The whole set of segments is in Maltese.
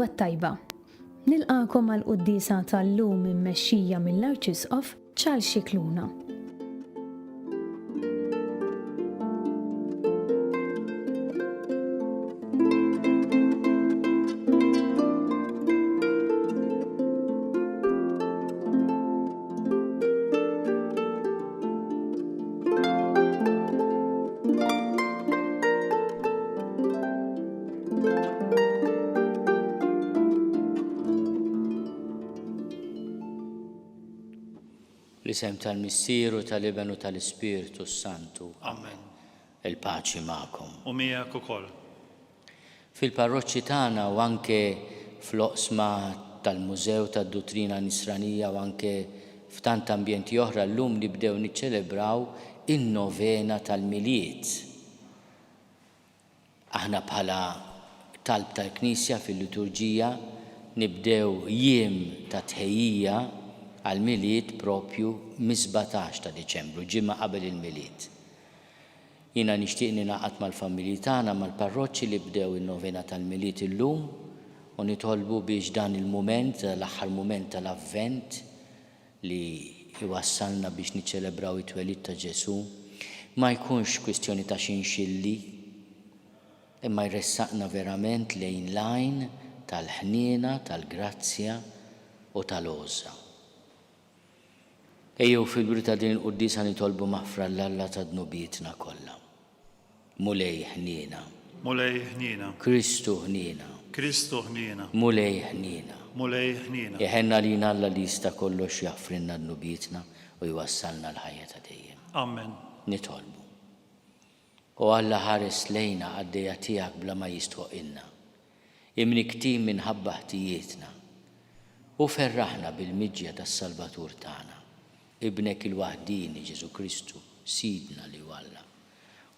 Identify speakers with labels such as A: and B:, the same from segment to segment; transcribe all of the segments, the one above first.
A: l-għodwa tajba. Nilqakom għal-quddisa tal-lum immexxija mill-Arċisqof Charles Scicluna.
B: L-isem tal-Missieru, tal-Iben u tal-Ispiritu Santu.
C: Amen.
B: Il-paċi magħkom.
C: U miegħek ukoll.
B: Fil-parroċċi tagħna u anke fl-oqsma tal-Mużew tad-Dottrina Nisranija u anke f'tant ambjenti oħra llum nibdew niċċelebraw in-novena tal-Miliet. Aħna bħala talb tal-Knisja fil-liturġija nibdew jiem ta' tħejjija għal-Miliet propju mis-17 ta' Diċembru, ġimgħa qabel il-Miliet. Jiena nixtieq ninaqat mal-familji tagħna mal-parroċċi li bdew in-novena tal-Miliet illum u nitolbu biex dan il-mument, l-aħħar mument tal-Avvent li jwassalna biex niċċelebraw it-twelid ta' Ġesu ma jkunx kwistjoni ta' xinxilli imma jressaqna verament lejn lajn tal-ħniena, tal-grazzja u tal-għoża. Ejjew fil-brita din il-quddisa nitolbu maħfra l-Alla ta' dnubietna kollha. Mulej ħniena.
C: Mulej ħniena.
B: Kristu ħniena.
C: Kristu ħniena.
B: Mulej ħniena.
C: Mulej ħniena.
B: Jeħenna lina Alla li jista' kollox jaffrinna dnubietna u jwassalna l-ħajja ta' dejjem.
C: Amen.
B: Nitolbu. U Alla ħares lejna għaddejja tiegħek bla ma jistħoqilna. Imniktin minħabba ħtijietna u ferraħna bil-miġja tas-Salvatur tagħna. Ibnek il-waħdini Ġesu Kristu, Sidna li Alla.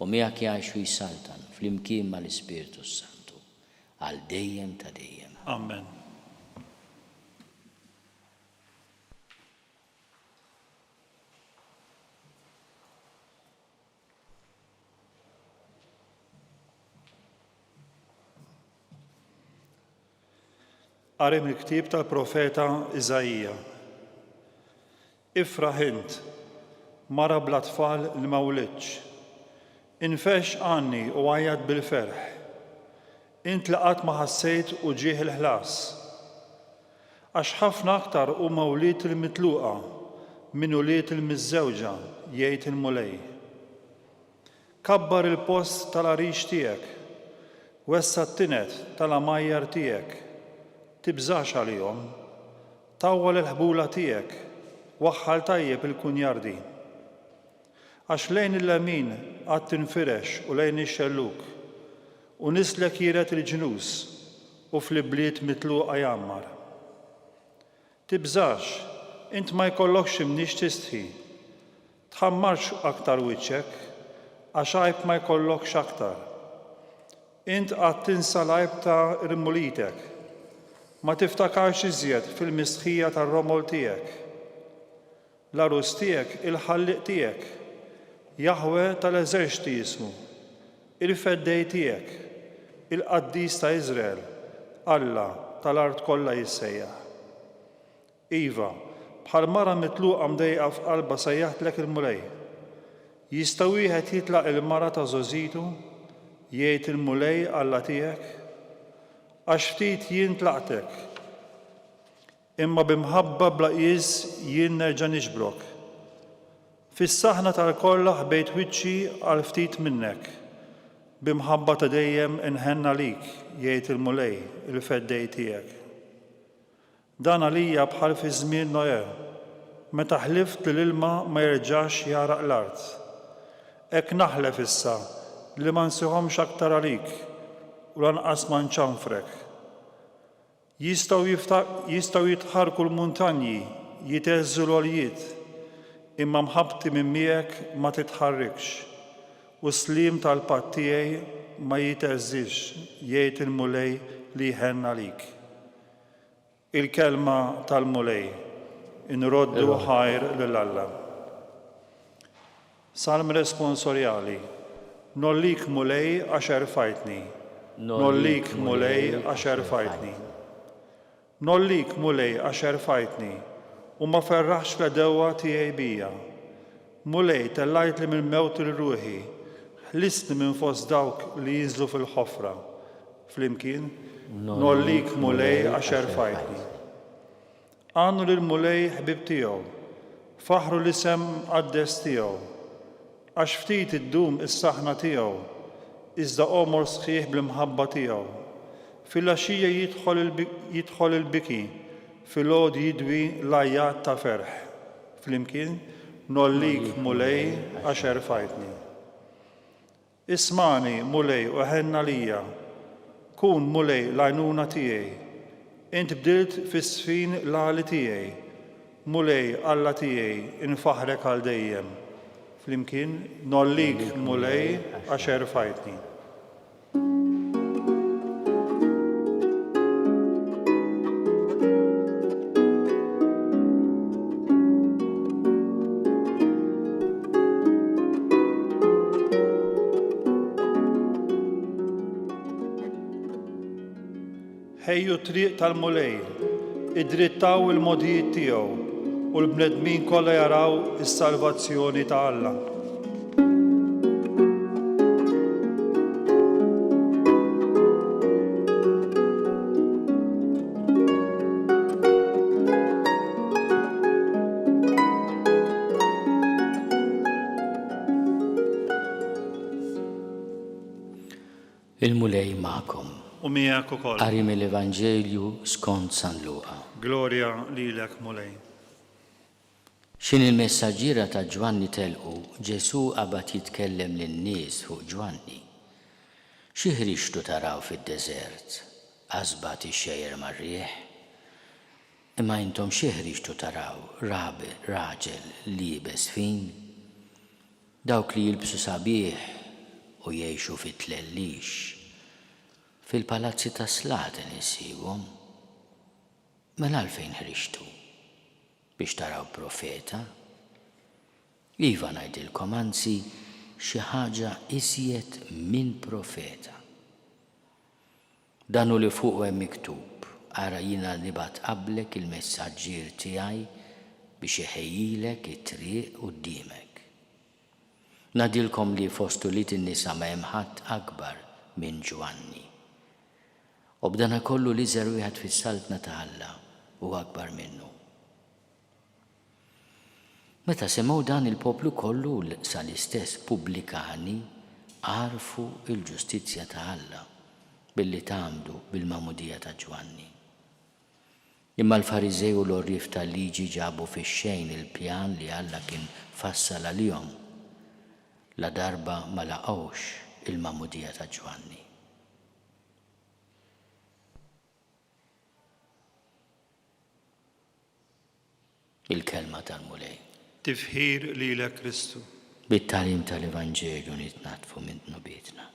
B: U miegħek jgħix u jsaltan fl-imkien mal-Ispiritu Santu għal dejjem ta' dejjem.
C: Amen. Qari mill-ktieb tal-profeta Iżajija. Ifraħ int, mara bla tfal li ma wlidx. Infex għanni u għajjad bil-ferħ. Int li qatt ma ħassejt u ġieħ il-ħlas. Għax ħafna aktar huma wlied il-mitluqa minn ulied il-miżżewġa jgħid il-mulej. Kabbar il-post tal-għarix tiegħek, wessa t-tinet tal-amajjar tiegħek. Tibżax għalihom, tawwal il-ħbula tiegħek, waħħal tajjeb il-kunjardi. Għax lejn il-lemin għad tinfirex u lejn ix-xelluk u nislek jiret il-ġnus u fl-ibliet mitluqa jammar. Tibżax, int ma jkollokx imniex tistħi, tħammarx aktar wiċċek għax għajb ma jkollokx aktar. Int għad tinsa l-għajb ta' irmulitek, ma tiftakarx iżjed fil-mistħija tar-romol tiegħek. L-arus tiegħek il-ħalliq tiegħek, Jahwe tal-eżerċiti jismu, il-feddej tiegħek, il-qaddis ta' Iżrael, Alla tal-art kollha jissejjaħ. Iva, bħal mara mitluqa mdejqa f'qalba sejjaħtlek il-mulej. Jista' wieħed jitlaq il-mara ta' żożitu, jgħid il-mulej Alla tiegħek, għax ftit jien tlaqtek, imma bimħabba bla qies jien nerġa' nixbrok. Fis-saħna tal-kollha ħbejt wiċċi għal ftit minnek. Bimħabba ta' dejjem inħenna lik, jgħid il-mulej, il-feddej tiegħek. Dan għalija bħal fi żmien Noè, meta ħlift li l-ilma ma jerġax jaraq l-art. Hekk naħlef issa li ma nsihomx aktar għalik u lanqas ma nċanfrek. Jistgħu jitħarku l-muntanji, jiteżżu l-għoljiet, imma mħabti minn miegħek ma titħarrikx u slim tal-patt tiegħi ma jiteżżix, jgħid il-mulej li jħenna lik. Il-kelma tal-mulej, inroddu ħajr lill-Alla. Salm responsorjali. Nollik mulej għax erfajtni. Nollik mulej għax erfajtni. Nollik mulej għax fajtni u ma ferraħx l-dewwa tiegħi bija. Mulej tellajt li mill-mewt il-ruħi, ħlisni minn fost dawk li jinżlu fil-ħofra. Flimkien, nollik mulej għax fajtni. Għannu lil-mulej ħbib tiegħu, faħru l-isem għaddes tiegħu, għax ftit iddum is-saħna tiegħu, iżda omor sħiħ bl-imħabba tiegħu. Fil-għaxija jidħol il-biki, fil-għod jidwi lajjat ta' ferħ. Flimkien, nollik mulej għax fajtni. Ismani mulej u ħenna lija, kun mulej lajnuna tiegħi. Int bdilt fis-sfin l-għali tiegħi, mulej Alla tiegħi infaħrek għal dejjem. Flimkien, nollik mulej għax fajtni. Ħejju triq tal-mulej, id-drittaw il-modijiet tiegħu u l-bnedmin kollha jaraw is-salvazzjoni ta' Alla.
B: Il-mulej ma'kom.
C: U miegħek ukoll.
B: Qari mill-Evanġelju skont San Luqa.
C: Glorja lilek mulej.
B: Xin il-messaġġiera ta' Ġwanni telqu, Ġesu qabad jitkellem lin-nies fuq Ġwanni. Xi ħriġtu taraw fid-deżert, qasbat ix-xejjer mar-rieħ? Imma intom xi ħriġtu taraw raġel liebes fin? Dawk li jilbsu sabiħ u jgħixu fit-tlellix. Fil-palazzi ta' Slaten isibhom. Mela għalfejn ħriġtu? Biex taraw profeta? Iva ngħidilkom anzi xi ħaġa iżjed minn profeta. Dan hu li fuq hemm miktub, ara jiena nibgħat qablek il-messaġġier tiegħi biex iħejjilek it-triq quddiemek. Ngħidilkom li fost ulied in-nisa ma hemm ħadd akbar minn Ġwanni. U b'dana kollu li żer wieħed fis-saltna ta' Alla huwa akbar minnu. Meta semgħu dan il-poplu kollu sal-istess pubblikani għarfu il-ġustizzja ta' Alla billi tagħmlu bil-magħmudija ta' Ġwanni. Imma l-Fariżej u l-orrif tal-liġi ġabu fix-xejn il-pjan li Alla kien fassal għalihom. La darba ma laqgħux il-magħmudija ta' Ġwanni. Il-kelma tal-mulej.
C: Tifħir lilek Kristu.
B: Bit-talim tal-Evanġelju nitnatfu minn nubietna.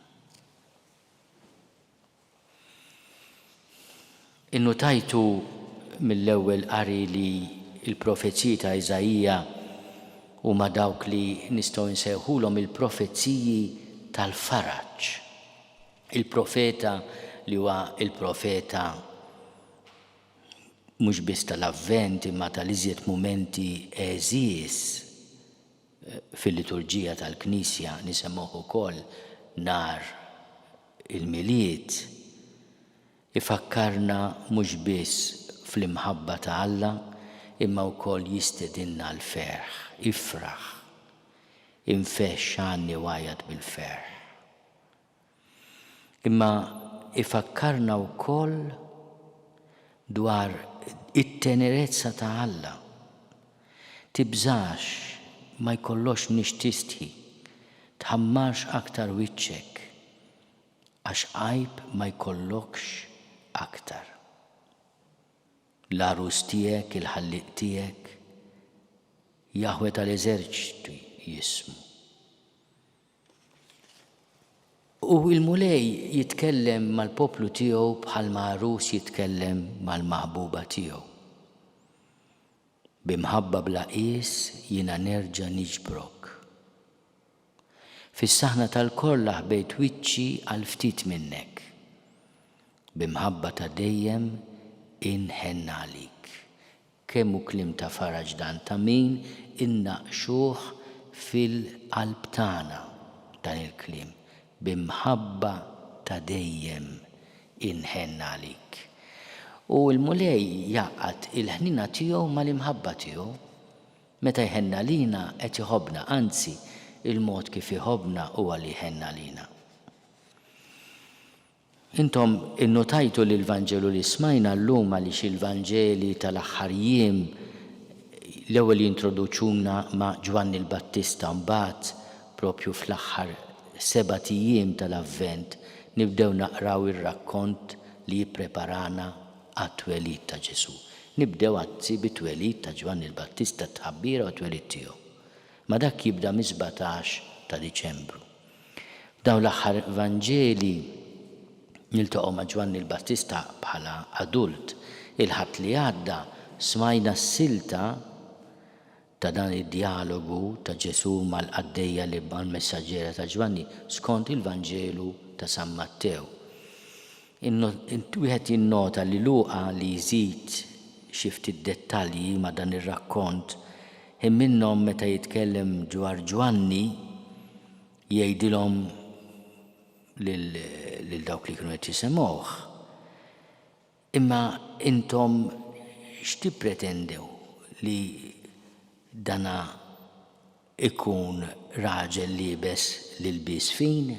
B: Innotajtu mill-ewwel qari li il-profezziji ta' Iżajija huma dawk li nistgħu nsejħulhom il-profezziji tal-faraġġ. Il-profeta li huwa il-profeta mhux biss tal-avvent imma tal-iżjed mumenti eżies fil-liturġija tal-Knisja nisemmuh ukoll nar il-miliet ifakkarna mhux biss fl-imħabba ta' Alla imma wkoll jistedinna l-ferħ, ifraħ, infexx għanni wajad bil-ferħ. Imma ifakkarna wkoll dwar it-tenerezza ta' Alla. Tibżax, ma jkollox nix tistħi, tħammarx aktar wiċċek, għax għajb ma jkollokx aktar. L-arus tiegħek, il-ħalliq tiegħek, Jahwe tal-eżerċiti jismu. U il-mulej jitkellem mal-poplu tiegħu bħal ma'rus jitkellem mal-maħbuba tiegħu. Bimħabba bla qies jiena nerġa' niġbrok. Fis-saħna tal-kollha ħbejt wiċċi għal ftit minnek. Bimħabba ta' dejjem inħenna għalik. Kemmu klim ta' faraġ dan ta' min innaqxuh fil-qalb tagħna dan il-klim bimħabba ta' dejjem inħenna għalik. U l-mulej jaqgħad il-ħnina tiegħu mal-imħabba tiegħu. Meta jħenna lina qed iħobbna, anzi il-mod kif iħobbna huwa li jħenna lina. Intom innotajtu l-Vanġelu li smajna llum għaliex il-Vanġeli tal-aħħar jiem l-ewwel jintroduċuna ma' Ġwanni l-Battista mbagħad propju fl-aħħar 7 jiem tal-Avvent nibdew naqraw ir-rakkont li jippreparana għat-twelid ta' Ġesu. Nibdew għazzi bit-twelid ta' Ġwanni l-Battista tħabbira u twelid tiegħu. Ma dak jibda mis-17 ta' Diċembru. Dawn l-aħħar Vanġeli niltaqgħu ma' Ġwanni l-Battista bħala adult. Il-ħadd li għadda smajna s-silta ta' dan id-dialogu ta' Ġesu mal-qaddejja li mal-messaġġiera ta' Ġwanni skont il-Vanġelu ta' San Mattew. Wieħed jinnota li Luqa li jżid xi ftit dettalji ma' dan ir-rakkont hemm minnhom meta jitkellem dwar Ġwanni jgħidilhom lil dawk li kienu qed jisimgħuh. Imma intom x'tippretendew li dana ikun raġel liebes l-ilbies fin?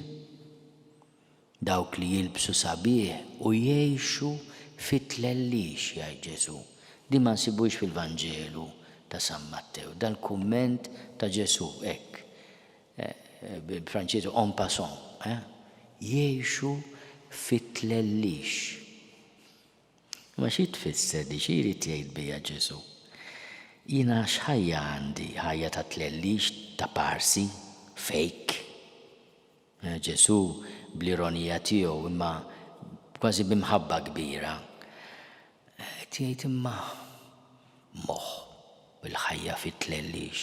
B: Dawk li jilbsu sabiħ u jgħixu fit-tlellix jgħid Ġesu. Di ma nsibux fil-Vanġelu ta' San Mattew. Dan kumment ta' Ġesu hekk. Bil-Franċiżu en passant. Jgħixu fit-tlellix. Ma xi tfisser di xi jrid jgħid biha Ġesu? Jiena x'ħajja għandi, ħajja ta' tlellix ta' parsi, fake. Ġesu bl-ironija tiegħu imma kważi bimħabba kbira. Tgħid imma moħħ bil-ħajja fit-tlellix.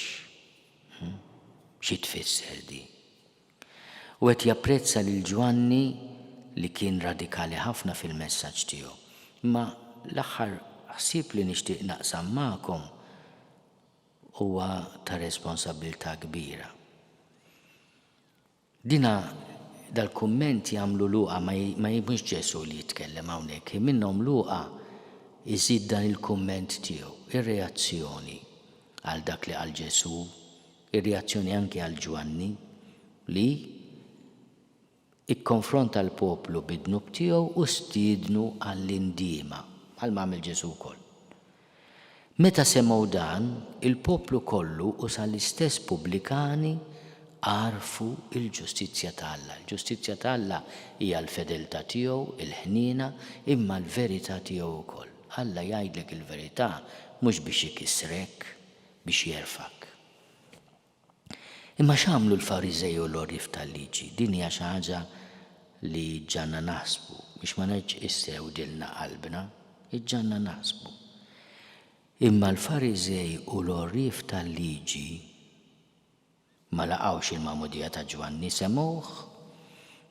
B: Xi tfisser di? U qed japprezza lil Ġwanni li kien radikali ħafna fil-messaġġ tiegħu. Imma l-aħħar ħsieb li nixtieq naqsam magħkom huwa ta' responsabbiltà kbira. Dina dal-kumment jagħmlu Luqa ma jibux Ġesu li jitkellem hawnhekk, minnhom Luqa iżid dan il-kumment tiegħu, ir-reazzjoni għal dak li qal Ġesu, ir-reazzjoni anke għal Ġwanni li ikkonfronta l-poplu bid-dnub tiegħu u stiednu għall-indiema bħalma għamel Ġesu wkoll. Meta semgħu dan, il-poplu kollu u sal-istess pubblikani għarfu il-ġustizzja ta' Alla. Il-ġustizzja ta' Alla hija l-fedeltà tiegħu, il-ħniena, imma l-verità tiegħu wkoll. Alla jgħidlek il-verità mhux biex ikissrek, biex jerfak. Imma x'għamlu l-Fariżej u l-orrif tal-liġi? Din hija xi ħaġa li ġanna naħsbu, biex ma ngħidx issew dilna qalbna, iġġanna naħsbu. Imma l-Fariżej u l-orrif tal-liġi ma laqgħux il-magħmudija ta' Ġwanni semgħuh,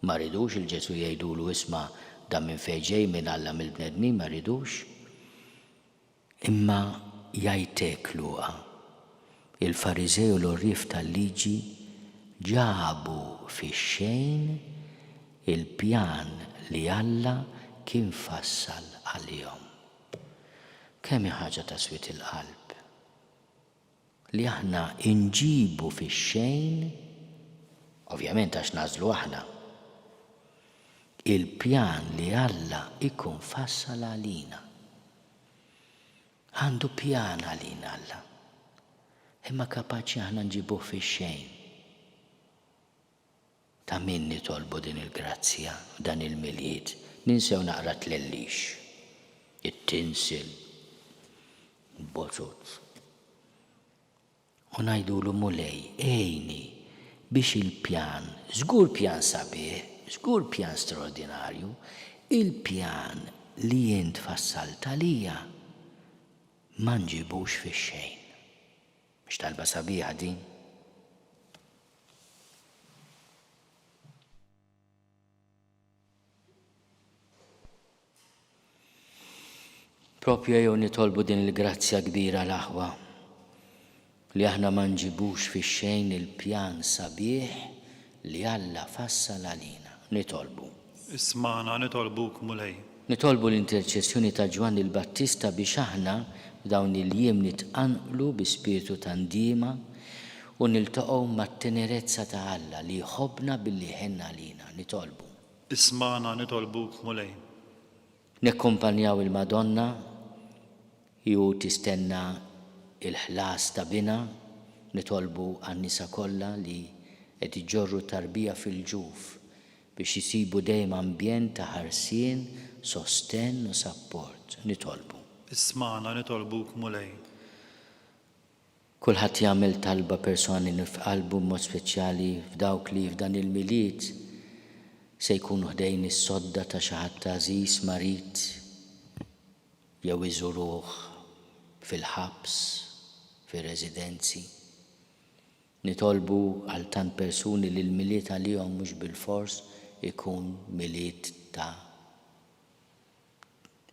B: ma ridux il-Ġesu jgħidulu isma' dan minn fejn ġej minn Alla mill-bnedmin, ma ridux. Imma jgħidlek Luqa, il-Fariżej u l-orrif tal-liġi ġabu fix-xejn il-pjan li Alla kien fassal għalihom. Kemm hi ħaġa ta' swit il-qalb li aħna inġibu fix-xejn, ovvjament għax nażlu aħna, il-pjan li Alla ikun fassal għalina. Għandu pjan għalina Alla, imma kapaċi aħna nġibuh fix-xejn. Ta' min nitolbu din il-grazzja, dan il-miljiet, ninsew naqra tlellix, it-tinsil, il-boċut. U ngħidulu mulej, ejni biex il-pjan, żgur pjan sabiħ, żgur pjan straordinarju, il-pjan li jint fassalt għalija ma nġibux fix-xejn. Mhux talba sabiħa din? Propju jew nitolbu din il-grazzja kbira l-aħwa li aħna ma nġibux fix-xejn il-pjan sabiħ li Alla fassal għalina. Nitolbu.
C: Ismana nitolbuk mulej.
B: Nitolbu l-interċessjoni ta' Ġwan il-Battista biex aħna f'dawn il-jiem nitqanqlu bi spiritu ta' ndiema u niltaqgħu mat-tenerezza ta' Alla li jħobbna billi ħenna għalina. Nitolbu.
C: Ismana nitolbuk mulej.
B: Nekkompanjaw il-Madonna ju tistenna il-ħlas ta' bina, nitolbu għan-nisa kollha li qed iġorru tarbija fil-ġuf biex jisibu dejjem ambjent ta' ħarsien, sosten u sapport. Nitolbu.
C: Ismana nitolbuk mulej.
B: Kulħadd jagħmel talba personi f'qalbu mod speċjali f'dawk li f'dan il-miliet se jkunu ħdejn is-sodda ta' xi ħadd għażiż marit jew iżuruh fil-ħabs, fir-residenzi. Nitolbu għal tant persuni li l-miliet għalihom mhux bil-fors ikun miliet ta'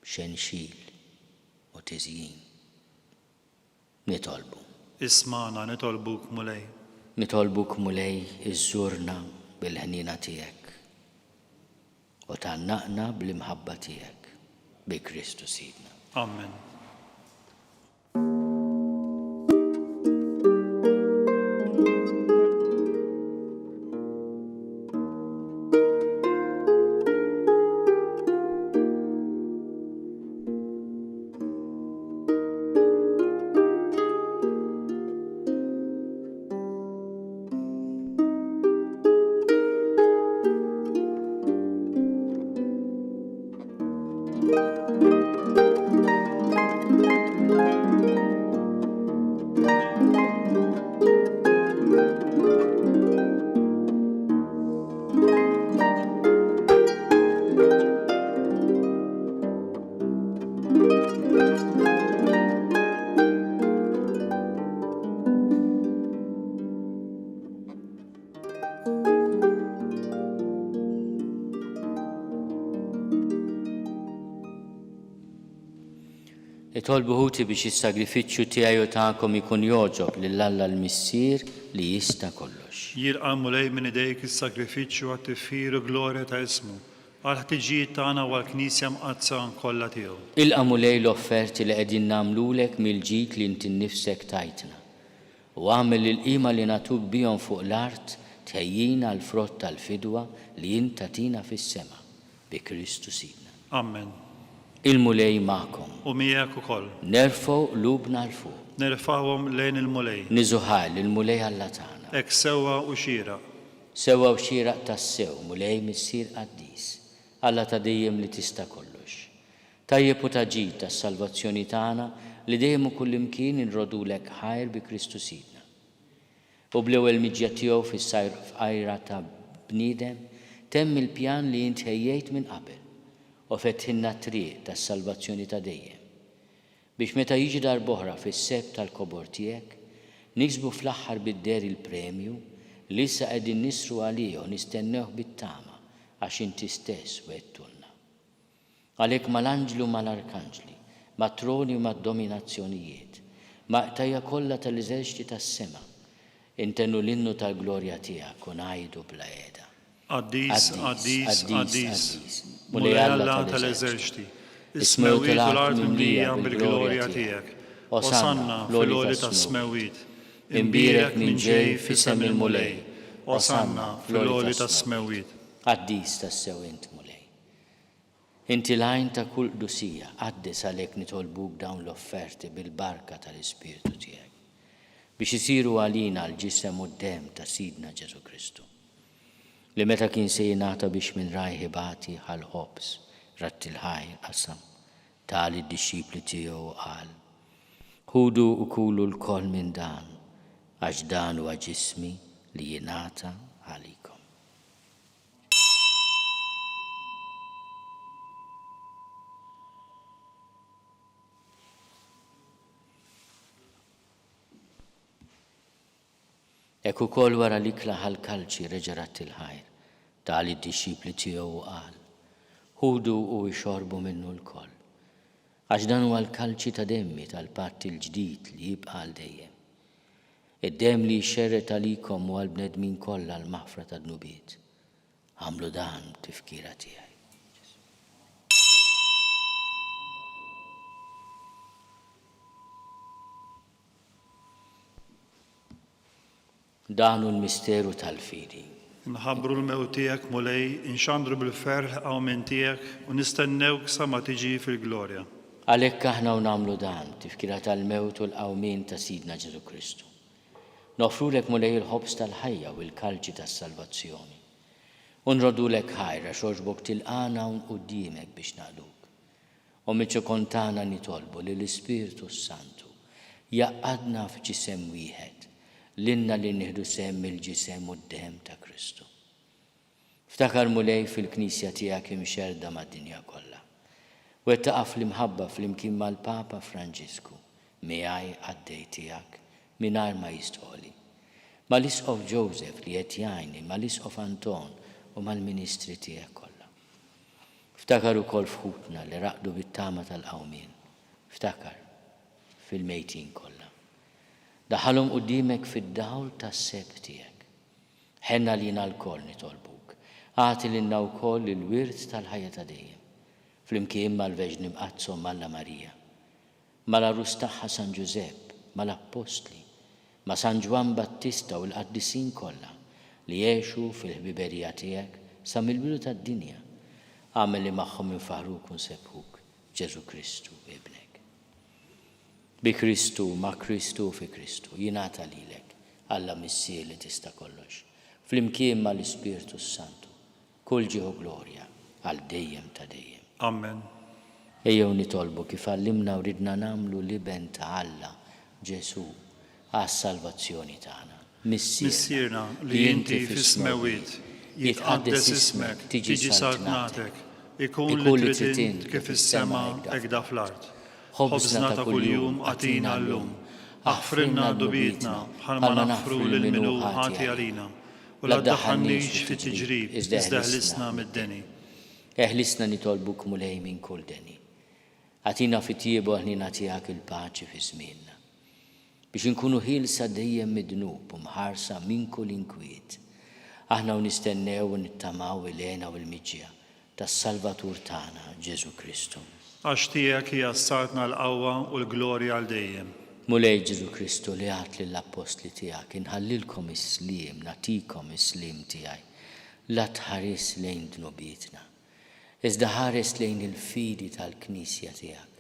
B: xenxil u tiżjin. Nitolbu.
C: Ismana nitolbuk mulej.
B: Nitolbuk mulej iżżurna bil-ħnina tiegħek u tannaqna bl-imħabba tiegħek bi Kristu Sidna.
C: Amen.
B: Nitolbu ħuti biex is-sagrifiċċju tiegħi u tagħkom ikun joġob lill-Alla l-Missier li jista' kollox.
C: Jirqa' mulej minn idejk is-sagrifiċċju għat-tifħir u glorja ta' ismu għal ħtiġijiet tagħna u għall-Knisja mqazza kollha tiegħu.
B: Ilqa' mulej l-offerti li qegħdin nagħmlulek mill-ġid li inti nnifsek tajtna. U għamel il-qima li natuk bihom fuq l-art tħejjina l-frott tal-fidwa li inta tina fis-sema bi Kristu Sidna.
C: Amen.
B: Il-mulej magħkom.
C: U miegħek ukoll.
B: Nerfgħu qlubna l fuq.
C: Nerfgħuhom lejn il-mulej.
B: Niżuħal il-mulej Alla tagħna.
C: Hekk sewwa u xieraq.
B: Sewwa u xieraq tas-sew, mulej missier qaddis. Alla ta' dejjem li tista' kollox. Tajjeb u ta' ġid tas-salvazzjoni tagħna li dejjem u kullimkien inrodulek ħajr bi Kristu Sidna. U bl-ewwel miġja tiegħu fis-sajra ta' bniedem temm il-pjan li int ħejjejt minn qabel u fetħinna triq tas-salvazzjoni ta' dejjem. Biex meta jiġi darb'oħra fis-seb tal-kobor tiegħek, niksbu fl-aħħar bid-der il-premju li issa qegħdin nisru għalih u nistennewh bit-tama għax inti stess wettulna. Għalhekk mal-anġlu mal-arkanġli, mat-troni u mad-dominazzjonijiet, maqtajja kollha tal-eżerċiti tas-sema, intennu l-innu tal-glorja tiegħek u ngħidu bla qiegħda.
C: Qaddis, qaddis, qaddis. Mulej Alla tal-eżerċiti. Is-smewwiet u l-art mimlija bil-glorja tiegħek. Osanna fil-għoli tas-smewwiet. Imbierek minn ġej f'isem il-mulej. Osanna fil-għoli tas-smewwiet.
B: Qaddis tas-sew int mulej. Inti l-għajn ta' kull qdusija qaddis għalhekk nitolbuk dawn l-offerti bil-barka tal-Ispiritu tiegħek biex isiru għalina l-ġisem u d-dem ta' Sidna Ġesu Kristu. Li meta kien se jingħata biex minn rajħi bati ħal-ħobs ratti l-ħajr qasam tali d-dixxipli tiegħu qal: Ħudu u kulu l-koll minn dan għax dan huwa ġismi li jingħata għalikom. Hekk ukoll wara l-ikla ħal-kalċi reġa' ratti l-ħajr tali d-dixxipli tiegħu qal: Ħudu u jxorbu minnu l-koll. Għax dan huwa l-kalċi ta' demmi tal-patti l-ġdid li jibqa' għal dejjem. Id-dem li jxerret għalikom u għal-bnedmin kollha l-maħfra tad-nubiet. Għamlu dan tifkira tiegħi. Dan hu l-misteru tal-fidi.
C: Nħabbru l-mewt tiegħek mulej, inxandru bil-ferħ għaw minn tiegħek u nistennewk sa ma tiġi fil-glorja.
B: Għalhekk aħna u nagħmlu dan tifkira tal-mewt u l-qawmien ta' Sidna Ġesu Kristu. Nofrulek mulej il-ħobs tal-ħajja u l-kalċi tas-salvazzjoni. Unrodulek ħajra xorġbok tilqana un qudiemek biex naqluk. U miċċu kontana nitolbu li l-Ispiritu Santu jaqqadna f'ġisem wieħed l-inna li nieħdu semm il-ġisem u d-dehem ta' Kristu. Ftakar mulej fil-Knisja tiegħek imxerda mad-dinja kollha. Wettaqaf l-imħabba fl-imkien mal-Papa Franġisku miegħi għaddej tiegħek mingħajr ma jistħoli. Mal-Isqof Joseph li qed jgħinni, mal-Isqof Anton u mal-Ministri tiegħek kollha. Ftakar ukoll fħutna li raqdu bit-tama tal-qawmien. Ftakar fil-mejtin kollha. Daħalhom qudiemek fid-dawl tas-seb tiegħek. Ħenna lina l-koll nitolbuk. Għati lilna wkoll il-wirt tal-ħajja ta' dejjem. Flimkien mal-Veġni Mqazzom Malla Marija, mal-Arus tagħha San Giuseppe, mal-Apostli, ma' San Ġwan Battista u l-qaddisin kollha li jgħixu fil-ħbiberija tiegħek sa mill-bidu tad-dinja. Għamel li magħhom infaħruk u nsebħuk Ġesu Kristu ibnek. Bi Kristu, ma' Kristu fi Kristu, jingħata lilek Alla missier li tista' kollox. Flimkien mal-Ispiritu Santu, kull ġieħu glorja għal dejjem ta' dejjem.
C: Amen.
B: Ejjew nitolbu kif għallimna u ridna nagħmlu liben ta' Alla Ġesu għas-salvazzjoni tagħna.
C: Missierna li inti fis-smewiet, jitqaddes ismek, tiġi saltnatek, ikun li trid int kif is-sema hekk da fl-art. Ħobżna ta' kuljum għatina llum, aħfrilna dubietna bħalma naħfru lil minu ħati għalina, u la ddaħħalniex fi tiġrib iżda ħlisna mid-deni.
B: Eħlisna nitolbuk mulej minn kull deni. Għatina fit-tiebu ħnina tiegħek il-paċi fi żmienna. Biex inkunu ħilsa dejjem midnub u mħarsa minn kull inkwiet. Aħna u nistennew u nittamaw il-għena u l-miġġija tas-Salvatur tagħna Ġesu Kristu.
C: Għax tiegħek hija ssartna l-qawwa u l-glorja għal dejjem.
B: Mulej Ġesu Kristu li għat lill-apostli tiegħek inħallilkom is-slim, natikom is-slim tiegħi. La tħares lejn dnubietna. Iżda ħares lejn il-fidi tal-Knisja tiegħek.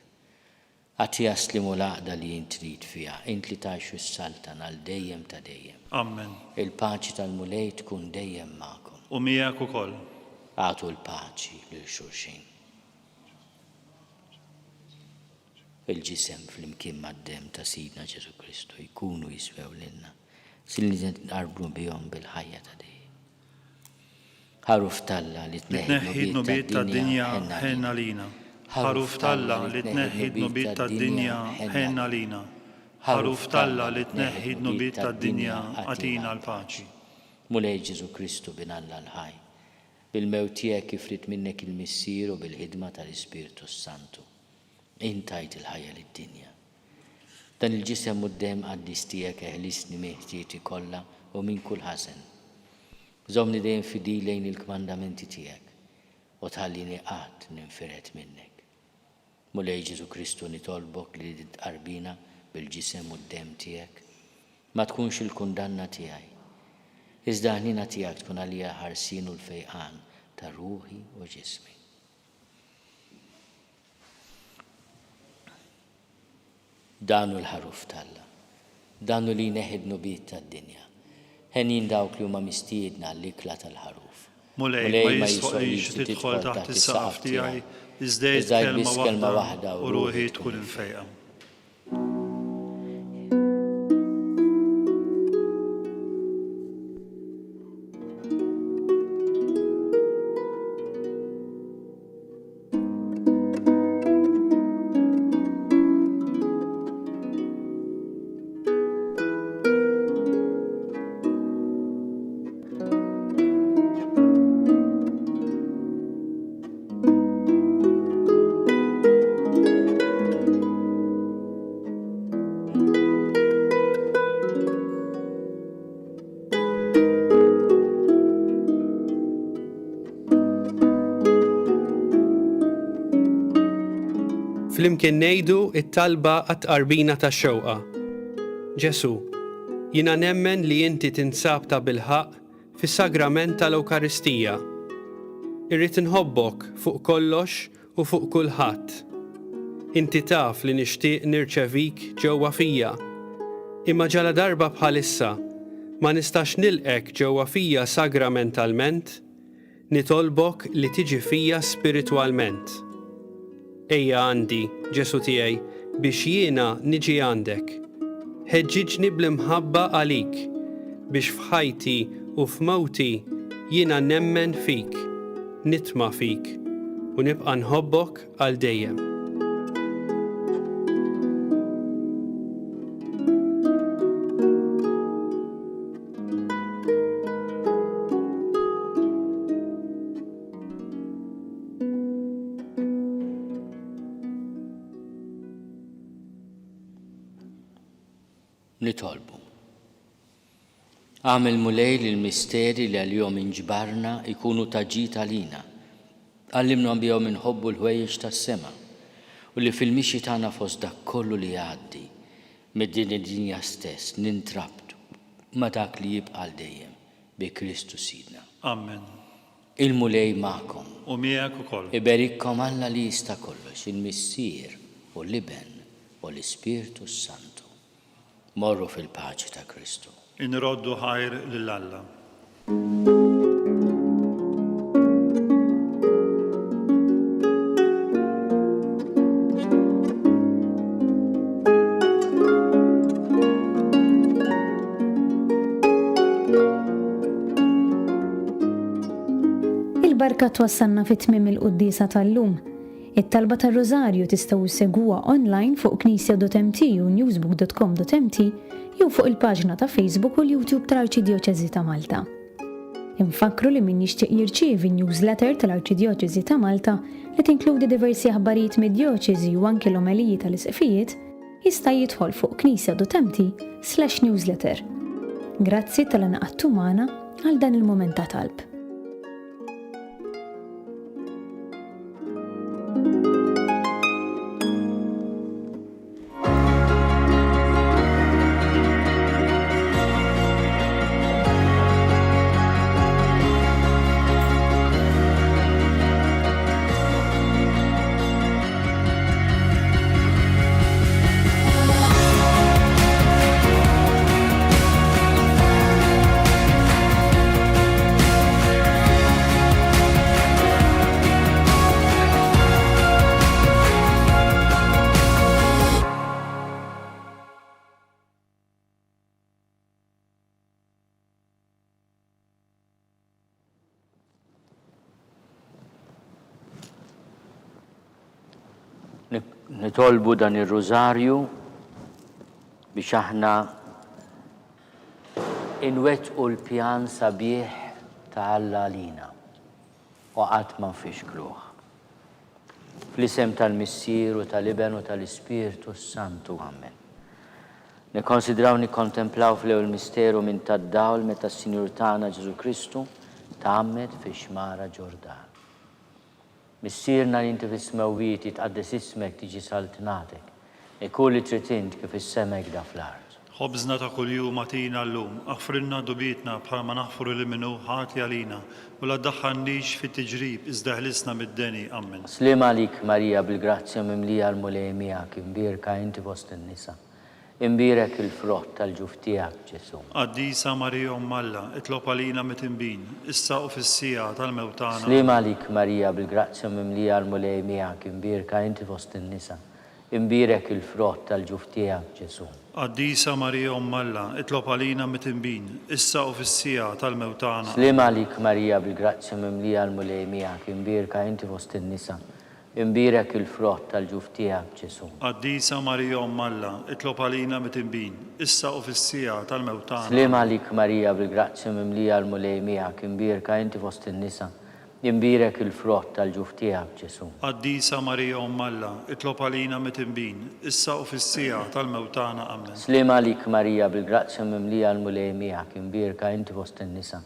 B: Għati jaslimu l-għaqda li jintrid fija, int li taħxu s-saltan għal dejjem ta' dejjem.
C: Amen.
B: Il-paċi tal-mulej tkun dejjem ma'kom.
C: U miegħek ukoll.
B: Għatu l-paċi lil xulxin. Il-ġisem fl-imkien mad-dem ta' Sidna Ġesu Kristu jkunu jiswew lilna, silli nqarblu bihom bil-ħajja ta' dejjem. Ħaruf Talla li
C: tneħħi nubiet tad-dinja ħenna lina. Ħaruf Talla li tneħħi nubiet tad-dinja ħenna lina. Ħaruf Talla li tneħħi nubiet tad-dinja għatina l-paċi.
B: Mulej Ġesu Kristu bin Alla l-ħaj. Bil-mewt tiegħek ifrit minnek il-missier u bil-ħidma tal-Ispiritu Santu. Intajt il-ħajja lid-dinja. Dan il-ġisem u d-dem qaddis tiegħek eħlisni meħtieti kollha u minn kull ħasen. Żomni dejjem fidi lejn il-kmandamenti tiegħek u tħallini qatt ninfiret minnek. Mulej Ġesu Kristu nitolbok li tqarbina bil-ġisem u d-dem tiegħek ma tkunx il-kundanna tiegħi. Iżda ħnina tiegħek tkun għalija ħarsin u l-fejqan ta' ruħi u ġismi. Danu l-ħaruf Talla, danu li neħid nubiet tad-dinja. Ħenin dawk li huma mistiedna l-ikla tal-ħaruf.
C: Mulej ma jisfoqlix tidħol taħt is-saqaf tiegħi, iżdejt kelma waħda u ruħi tkun infejqa.
D: flimkien ngħidu it-talba għat-qarbina tax-xewqa. Ġesu, jiena nemmen li inti tinsab ta' bilħaq fis-sagrament tal-Ewkaristija. Irrid inħobbok fuq kollox u fuq kulħadd. Inti taf li nixtieq nirċevik ġewwa fija. Imma ġala darba bħalissa ma nistax nilqek ġewwa fija sagramentalment, nitolbok li tiġi fija spiritwalment. Ejja għandi, Ġesu tiegħi, biex jiena niġi għandek. Ħeġġiġni bl-imħabba għalik, biex f'ħajti u f'mewti jiena nemmen fik, nitma' fik, u nibqa' nħobbok għal dejjem.
B: Nitolbu. Għamil mulej l-misteri li għal-jom inġbarna ikunu taġġit għalina. Għallimnu għambijom minħobbu l-ħwejjeġ tas-sema u li fil-mixi tagħna fost dak kollu li għaddi mid-din id-dinja stess nintrabtu ma dak li jibqa' dejjem bi Kristu Sidna.
C: Amen.
B: Il-mulej ma'kom.
C: U miegħek ukoll.
B: Iberikkom Alla li jista' kollox, il-Missier u l-Iben u l-Ispirtu Santu. Morru fil-paċi ta' Kristu.
C: Inroddu ħajr lill-Alla.
A: Il-barka twassalna fit-tmiem il-quddisa tal-lum. It-talba tar-Rożarju tistgħu ssegwuha online fuq knisja.mt u newsbook.com.mt jew fuq il-paġna ta' Facebook u l-YouTube tal-Arċidjoċeżi ta' Malta. Infakru li min jixtieq jirċievi newsletter tal-Arċidjoċeżi ta' Malta li tinkludi diversi aħbarijiet mid-djoċeżi u anke l-omeliji tal-isqfijiet jista' jidħol fuq knisja.mt/newsletter. Grazzi tal-inqattu magħna għal dan il-mument ta' talb.
B: Nitolbu dan ir-Rożarju biex aħna inwettqu l-pjan sabiħ ta' Alla għalina u qatt ma nfixkluh. Fl-isem tal-Missier u tal-Iben u tal-Ispirtu Santu. Amen. Nikkonsidraw nikkontemplaw fl-ewwel misteru minn tad-dawl meta s-Sinjur tagħna Ġesu Kristu tgħammed fix-xmara Ġordan. Missierna li inti fis-smewwiet jitqaddes ismek tiġi saltnatek, ikun li trid int kif is-semek da fl-art.
C: Ħobżna ta' kuljum agħtina llum, aħfrilna dubietna bħalma naħfru li minnu ħati għalina u la ddaħħalniex fit-tiġrib iżda ħlisna mid-deni. Amen.
B: Slim għalik Marija bil-grazzja mimlija l-mulej miegħek, imbierka inti fost in-nisa. Imbierek il-frott tal-ġuf tiegħek Ġesu.
C: Qaddisa Marija Umm Alla, itlob għalina mit-inbin, issa u fis-sija tal-mewt tagħna.
B: Slim għalik Marija bil-grazzja mimlija l-mulej miegħek, imbierka inti fost in-nisa. Imbierek il-frott tal-ġuf tiegħek Ġesu.
C: Qaddisa Marija Umm Alla, itlob għalina mit-inbin, issa u fis-sija tal-mewt tagħna.
B: Slim għalik Marija bil-grazzja mimlija l-mulej miegħek, imbierka inti fost in-nisa. Imbierek il-frott tal-ġuf tiegħek Ġesu.
C: Qaddisa Marija Umm Alla, itlob għalina mit-inbin, issa u fis-sija tal-mewt tagħna.
B: Slim għalik Marija bil-grazzja mimlija l-mulej miegħek, imbierka inti fost in-nisa. Imbierek il-frott tal-ġuf tiegħek Ġesu.
C: Qaddisa Marija Umm Alla, itlob għalina mit-inbin, issa u fis-sija tal-mewt tagħna. Amen.
B: Slim għalik Marija bil-grazzja mimlija l-mulej miegħek, imbierka inti fost in-nisa.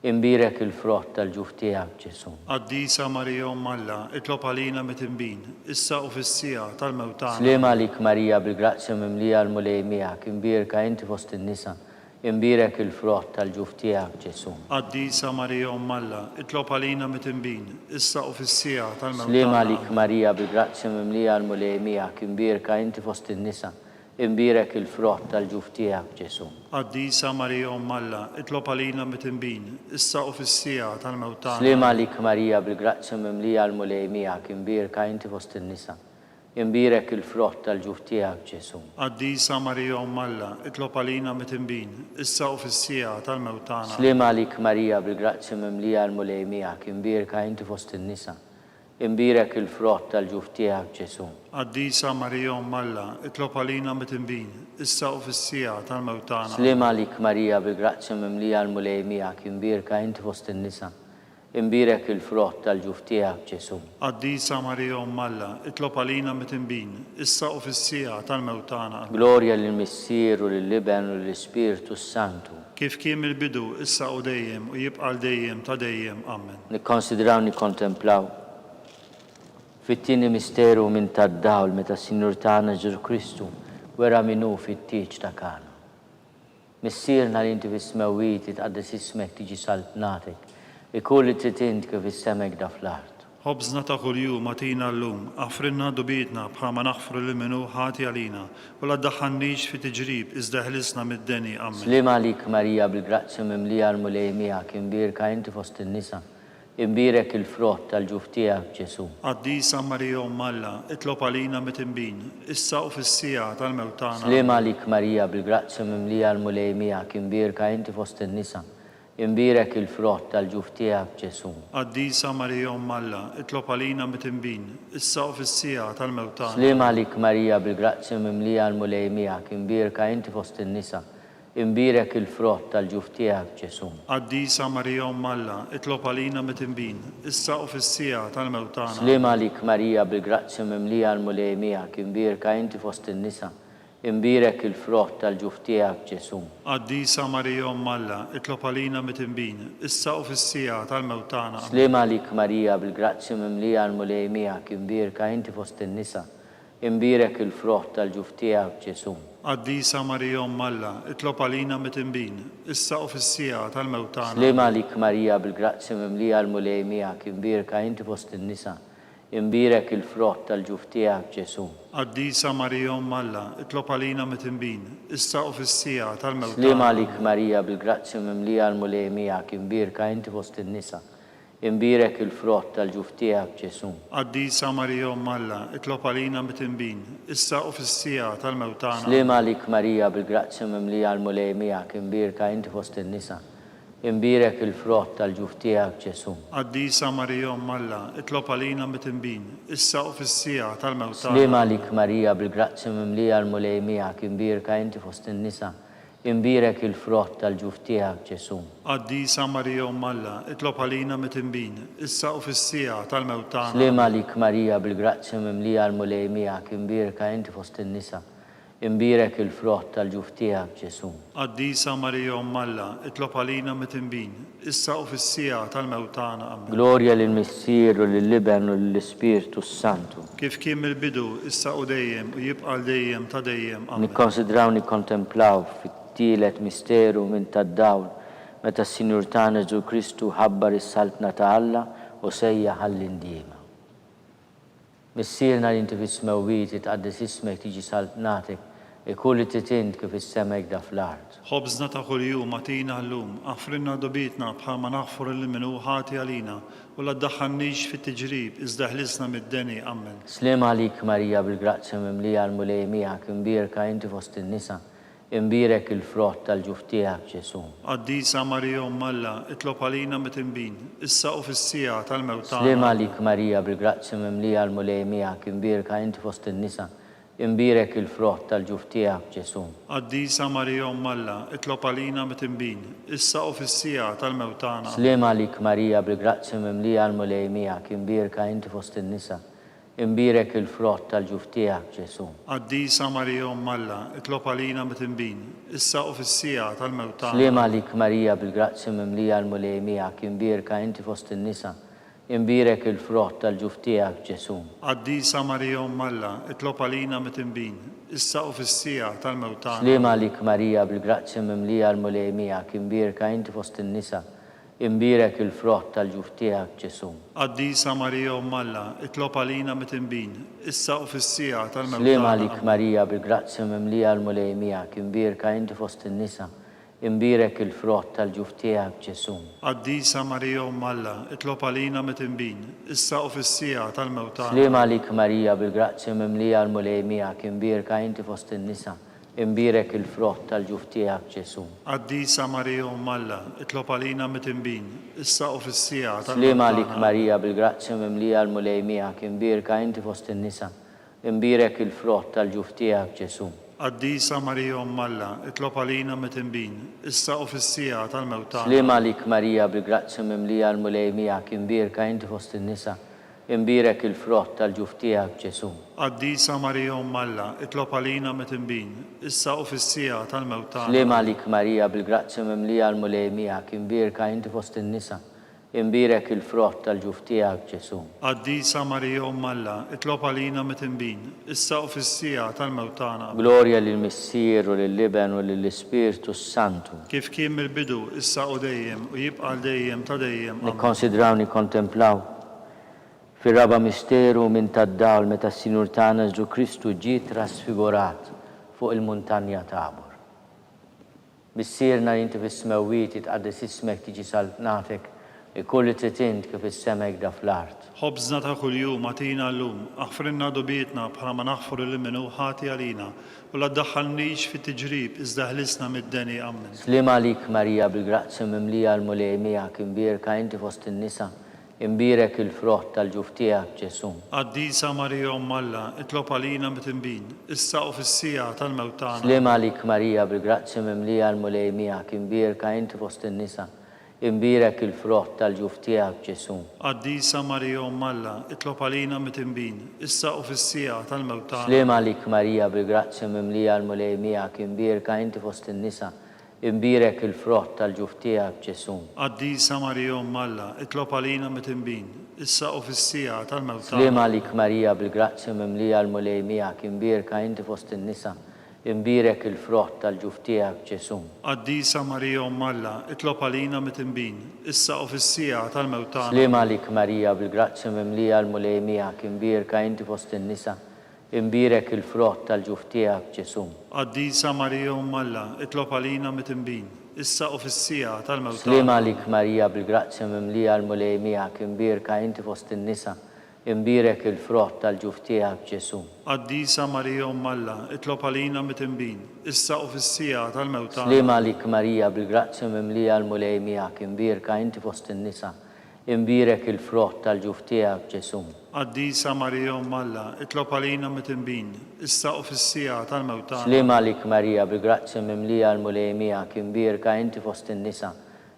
B: imbirek il-frott tal-ġuf tiegħek Ġesu.
C: Qaddisa Marija Umm Alla, itlob għalina mit-imbin, issa u fis-sija tal-mewt tagħna.
B: Sliem għalik Marija bil-grazzja mimlija l-mulej miegħek, imbirka inti fost in-nisa, imbirek il-frott tal-ġuf tiegħek Ġesu.
C: Qaddisa Marija Umm Alla, itlob għalina mit-imbin, issa u fis-sija tal-mewt
B: Sliem
C: tagħna.
B: għalik Marija bil-grazzja mimlija l-mulej miegħek, imbirka inti fost in-nisa, imbirek il-frott tal-ġuf tiegħek Ġesu.
C: Qaddisa Marija Umm Alla, itlob għalina mit-imbin, issa u fis-sija tal-mewt tagħna.
B: Sliem għalik Marija bil-grazzja mimlija l-mulej miegħek, imbirka inti fost in-nisa, imbirek il-frott tal-ġuf tiegħek Ġesu.
C: Qaddisa Marija Umm Alla, itlob għalina mit-imbin, issa u fis-sija tal-mewt tagħna.
B: Sliem għalik Marija bil-grazzja mimlija l-mulej miegħek, imbirka inti fost in-nisa, imbirek il-frott tal-ġuf tiegħek Ġesu.
C: Qaddisa Marija Umm Alla, itlob għalina mit-imbin, issa u fis-sija tal-mewt tagħna.
B: Sliem għalik Marija bil-grazzja mimlija l-mulej miegħek, imbirka inti fost in-nisa, imbirek il-frott tal-ġuf tiegħek Ġesu.
C: Qaddisa Marija Umm Alla, itlob għalina mit-imbin, issa u fis-sija tal-mewt tagħna.
B: Glorja lill-Missier u lill-Iben u lill-Ispiritu Santu.
C: Kif kien il-bidu, issa u dejjem u jibqa' dejjem ta' dejjem. Amen.
B: Nikkonsidraw nikkontemplaw fit-tieni misteru minn tad-dawl meta s-Sinjur tagħna Ġesu Kristu wera minnu fit-tieġ ta' Kana. Missierna li inti fis-smewwiet titqaddes ismek tiġi saltnatek, ikun li trid int kif is-semek da fl-art.
C: Ħobżna ta' kuljum atina llum, għafrinna dubietna bħalma naħfru lil minnu ħati għalina, u la ddaħħalniex fi tiġrib iżda ħlisna mid-deni. Amen.
B: Sliem għalik Marija bil-grazzja mimlija l-mulej miegħek, imbirka inti fost in-nisa, imbirek il-frott tal-ġuf tiegħek Ġesu.
C: Qaddisa Marija Umm Alla, itlob għalina mit-imbin, issa u fis-sija tal-mewt tagħna.
B: Sliem għalik Marija bil-grazzja mimlija l-mulej miegħek, imbirka inti fost in-nisa, imbirek il-frott tal-ġuf tiegħek Ġesu.
C: Qaddisa Marija Umm Alla, itlob għalina mit-imbin, issa u fis-sija tal-mewt tagħna.
B: Sliem għalik Marija bil-grazzja mimlija l-mulej miegħek, imbirka inti fost in-nisa, imbirek il-frott tal-ġuf tiegħek Ġesu.
C: Qaddisa Marija Umm Alla, itlob għalina mit-imbin, issa u fis-sija tal-mewt tagħna.
B: Sliem għalik Marija bil-grazzja mimlija l-mulej miegħek, imbirka inti fost in-nisa, imbirek il-frott tal-ġuf tiegħek Ġesu.
C: Qaddisa Marija Umm Alla, itlob għalina mit-imbin, issa u fis-sija tal-mewt tagħna.
B: Sliem għalik Marija bil-grazzja mimlija l-mulej miegħek, imbirka inti fost in-nisa, imbirek il-frott tal-ġuf tiegħek Ġesu.
C: Qaddisa Marija Umm Alla, itlob għalina mit-imbin, issa u fis-sija tal-mewt tagħna.
B: Sliem għalik Marija bil-grazzja mimlija l-mulej miegħek, imbirka inti fost in-nisa, imbirek il-frott tal-ġuf tiegħek Ġesu.
C: Qaddisa Marija Umm Alla, itlob għalina mit-imbin, issa u fis-sija tal-mewt
B: Sliem
C: tagħna.
B: għalik Marija bil-grazzja mimlija l-mulej miegħek, imbirka inti fost in-nisa, imbirek il-frott tal-ġuf tiegħek Ġesu.
C: Qaddisa Marija Umm Alla, itlob għalina mit-imbin, issa u fis-sija tal-mewt tagħna.
B: Sliem għalik Marija bil-grazzja mimlija l-mulej miegħek, imbirka inti fost in-nisa, imbirek il-frott tal-ġuf tiegħek Ġesu.
C: Qaddisa Marija Umm Alla, itlob għalina mit-imbin, issa u fis-sija tal-mewt
B: Sliem
C: tagħna.
B: għalik Marija bil-grazzja mimlija l-mulej miegħek, imbirka inti fost in-nisa, imbirek il-frott tal-ġuf tiegħek Ġesu.
C: Qaddisa Marija Umm Alla, itlob għalina mit-imbin, issa u fis-sija tal-mewt tagħna.
B: Sliem għalik Marija bil-grazzja mimlija l-mulej miegħek, imbirka inti fost in-nisa, imbirek il-frott tal-ġuf tiegħek Ġesu.
C: Qaddisa Marija Umm Alla, itlob għalina mit-imbin, issa u fis-sija tal-mewt tagħna. Amen.
B: Glorja lill-Missier u lill-Iben u lill-Ispiritu Santu.
C: Kif kien mill-bidu, issa u dejjem u jibqa' dejjem ta' dejjem. Amen.
B: Nikkonsidraw nikkontemplaw fit-tielet misteru minn tad-dawl meta s-Sinjur tagħna Ġesu Kristu ħabbar is-saltna ta' Alla u sejjaħ għall-indiema. Missierna li inti fis-smewwiet titqaddes ismek tiġi saltnatek, ikun li trid int kif is-semek da fl-art.
C: Ħobżna ta' kuljum atina llum, għafrinna dubietna bħalma naħfru lil minnu ħati għalina, u la ddaħħalniex fit-tiġrib iżda ħlisna mid-deni. Amen.
B: Sliem għalik Marija bil-grazzja mimlija l-mulej miegħek, imbirka inti fost in-nisa, imbirek il-frott tal-ġuf tiegħek Ġesu.
C: Qaddisa Marija Umm Alla, itlob għalina mit-imbin, issa u fis-sija tal-mewt
B: Sliem
C: tagħna.
B: għalik Marija bil-grazzja mimlija l-mulej miegħek, imbirka inti fost in-nisa, imbirek il-frott tal-ġuf tiegħek Ġesu.
C: Qaddisa Marija Umm Alla, itlob għalina mit-imbin, issa u fis-sija tal-mewt tagħna.
B: Sliem għalik Marija bil-grazzja mimlija l-mulej miegħek, imbirka inti fost in-nisa, imbirek il-frott tal-ġuf tiegħek Ġesu.
C: Qaddisa Marija Umm Alla, itlob għalina mit-tinbin, issa u fis-sija tal-mewt tagħna.
B: Sliem għalik Marija bil-grazzja mimlija l-mulej miegħek imbirka inti fost in-nisa, imbirek il-frott tal-ġuf tiegħek Ġesu.
C: Qaddisa Marija Umm Alla, itlob għalina mit-tinbin, issa u fis-sija tal-mewt tagħna.
B: Sliem għalik Marija bil-grazzja mimlija l-mulej miegħek imbirka inti fost in-nisa, imbirek il-frott tal-ġuf tiegħek Ġesu.
C: Qaddisa Marija Umm Alla, itlob għalina mit-tinbin, issa u fis-sija tal-mewt
B: Sliem
C: tagħna.
B: għalik Marija bil-grazzja mimlija l-mulej miegħek imbirka inti fost in-nisa, imbirek il-frott tal-ġuf tiegħek Ġesu.
C: Qaddisa Marija Umm Alla, itlob għalina mit-tinbin, issa u fis-sija tal-mewt tagħna.
B: Sliem għalik Marija bil-grazzja mimlija l-mulej miegħek imbirka inti fost in-nisa, imbirek il-frott tal-ġuf tiegħek Ġesu.
C: Qaddisa Marija Umm Alla, itlob għalina mit-tinbin, issa u fis-sija
B: Sliem
C: tal-mewt
B: għalik
C: tagħna.
B: Marija bil-grazzja mimlija l-mulej miegħek imbirka inti fost in-nisa, imbirek il-frott tal-ġuf tiegħek Ġesu.
C: Qaddisa Marija Umm Alla, itlob għalina mit-tinbin, issa u fis-sija tal-mewt tagħna.
B: Sliem għalik Marija bil-grazzja mimlija l-mulej miegħek imbirka inti fost in-nisa, imbirek il-frott tal-ġuf tiegħek Ġesu.
C: Qaddisa Marija Umm Alla, itlob għalina mit-tinbin, issa u fis-sija tal-mewt tagħna.
B: Sliem għalik Marija bil-grazzja mimlija l-mulej miegħek imbirka inti fost in-nisa, imbirek il-frott tal-ġuf tiegħek Ġesu.
C: Qaddisa Marija Umm Alla, itlob għalina mit-tinbin, issa u fis-sija tal-mewt tagħna.
B: Glorja lill-Missier u lill-Liben u lill-Ispiritu Santu.
C: Kif kien mill-bidu, issa u dejjem, u jibqa' dejjem ta' dejjem. Amen.
B: Nikkonsidraw nikkontemplaw fir-raba misteru minn tad-dawl meta s-Sinjur tagħna Ġu Kristu ġie trasfigurat fuq il-muntanja Tabor. Missierna inti fis-smewwiet jitqaddes ismek tiġi saltnatek ikolli tritint kif is-semek da fl-art.
C: Ħobżna ta' kuljum għatina llum, aħfrinna dubietna bħala ma naħfru lil minnu ħati għalina, u la ddaħħalniex fit-tiġrib iżda ħlisna mid-deni. Amen.
B: Sliem għalik Marija bil-grazzja mimlija l-mulej miegħek imbirka inti fost in-nisa, imbirek il-frott tal-ġuf tiegħek Ġesu.
C: Qaddisa Marija Umm Alla, itlob għalina mit-tinbin, issa u fis-sija tal-mewt tagħna.
B: Sliem għalik Marija bil-grazzja mimlija l-mulej miegħek imbirka inti fost in-nisa, imbirek il-frott tal-ġuf tiegħek Ġesu.
C: Qaddisa Marija Umm Alla, itlob għalina mit-tinbin, issa u fis-sija tal-mewt tagħna.
B: Sliem għalik Marija bil-grazzja mimlija l-mulej miegħek imbirka inti fost in-nisa, imbirek il-frott tal-ġuf tiegħek Ġesu.
C: Qaddisa Marija Umm Alla, itlob għalina mit-tinbin, issa u fis-sija tal-mewt
B: Sliem
C: tagħna.
B: għalik Marija bil-grazzja mimlija l-mulej miegħek imbirka inti fost in-nisa, imbirek il-frott tal-ġuf tiegħek Ġesu.
C: Qaddisa Marija Umm Alla, itlob għalina mit-tinbin, issa u fis-sija tal-mewt tagħna.
B: Sliem għalik Marija bil-grazzja mimlija l-mulej miegħek imbirka inti fost in-nisa, imbirek il-frott tal-ġuf tiegħek Ġesu.
C: Qaddisa Marija Umm Alla, itlob għalina mit-tinbin, issa u fis-sija tal-mewt
B: Sliem
C: tagħna.
B: għalik Marija bil-grazzja mimlija l-mulej miegħek imbirka inti fost in-nisa, imbirek il-frott tal-ġuf tiegħek Ġesu.
C: Qaddisa Marija Umm Alla, itlob għalina mit-tinbin, issa u fis-sija tal-mewt tagħna.
B: Sliem għalik Marija bil-grazzja mimlija l-mulej miegħek imbirka inti fost in-nisa, imbirek il-frott tal-ġuf tiegħek Ġesu.
C: Qaddisa Marija Umm Alla, itlob għalina mit-tinbin, issa u fis-sija tal-mewt tagħna.
B: Sliem għalik Marija bil-grazzja mimlija l-mulej miegħek imbirka inti fost in-nisa,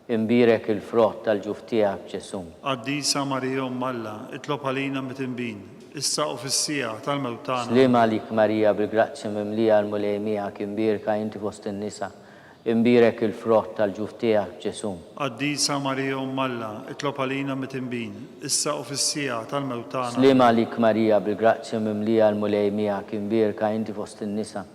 B: imbirek il-frott tal-ġuf tiegħek Ġesu.
C: Qaddisa Marija Umm Alla, itlob għalina mit-tinbin, issa u fis-sija tal-mewt tagħna.
B: Sliem għalik Marija bil-grazzja mimlija l-mulej miegħek imbirka inti fost in-nisa, imbirek il-frott tal-ġuf tiegħek Ġesu.
C: Qaddisa Marija Umm Alla, itlob għalina mit-tinbin, issa u fis-sija tal-mewt tagħna.
B: Sliem għalik Marija bil-grazzja mimlija l-mulej miegħek imbirka inti fost in-nisa,